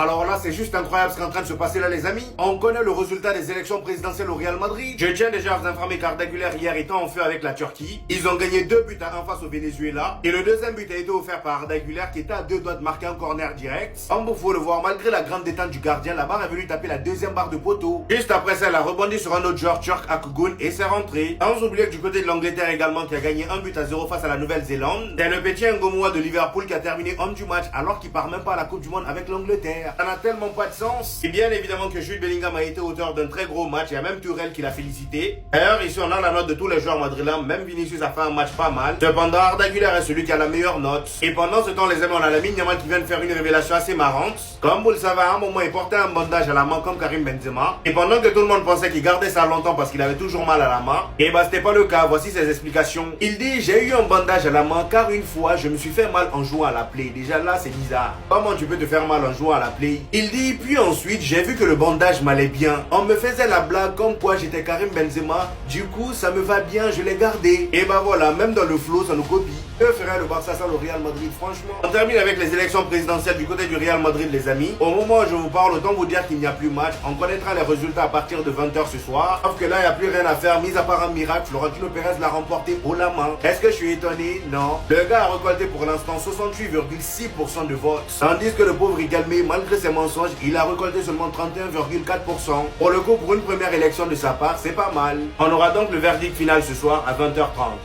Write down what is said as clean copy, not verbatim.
Alors là, c'est juste incroyable ce qui est en train de se passer là, les amis. On connaît le résultat des élections présidentielles au Real Madrid. Je tiens déjà à vous informer qu'Arda Güler hier était en feu avec la Turquie. Ils ont gagné 2-1 face au Venezuela. Et le deuxième but a été offert par Arda Güler qui était à 2 doigts de marquer un corner direct. Comme vous pouvez le voir, malgré la grande détente du gardien, la barre est venue taper la deuxième barre de poteau. Juste après ça, elle a rebondi sur un autre joueur turc, Akgun, et c'est rentré. Sans oublier que du côté de l'Angleterre également, qui a gagné 1-0 face à la Nouvelle-Zélande. C'est le petit Ngomoa de Liverpool qui a terminé homme du match alors qu'il part même pas à la Coupe du Monde avec l'Angleterre. Ça n'a tellement pas de sens. Et bien évidemment que Jude Bellingham a été auteur d'un très gros match. Il y a même Tourelle qui l'a félicité. D'ailleurs, ici on a la note de tous les joueurs madrilènes. Même Vinicius a fait un match pas mal. Cependant, Arda Güler est celui qui a la meilleure note. Et pendant ce temps, les amis, on a Lamine Yamal qui vient de faire une révélation assez marrante. Comme vous le savez, à un moment, il portait un bandage à la main comme Karim Benzema. Et pendant que tout le monde pensait qu'il gardait ça longtemps parce qu'il avait toujours mal à la main, et bah c'était pas le cas. Voici ses explications. Il dit: j'ai eu un bandage à la main car une fois je me suis fait mal en jouant à la play. Déjà là, c'est bizarre. Comment tu peux te faire mal en jouant à la play? Il dit: puis ensuite, j'ai vu que le bandage m'allait bien. On me faisait la blague comme quoi j'étais Karim Benzema. Du coup, ça me va bien, je l'ai gardé. Et bah voilà, même dans le flow, ça nous copie. Que ferait le Barça sans le Real Madrid, franchement? On termine avec les élections présidentielles du côté du Real Madrid, les amis. Au moment où je vous parle, autant vous dire qu'il n'y a plus match. On connaîtra les résultats à partir de 20 h ce soir. Sauf que là, il n'y a plus rien à faire, mis à part un miracle. Florentino Pérez l'a remporté haut la main. Est-ce que je suis étonné? Non. Le gars a récolté pour l'instant 68,6% de votes. Tandis que le pauvre Riquelme, malgré ses mensonges, il a récolté seulement 31,4%. Pour le coup, pour une première élection de sa part, c'est pas mal. On aura donc le verdict final ce soir à 20 h 30.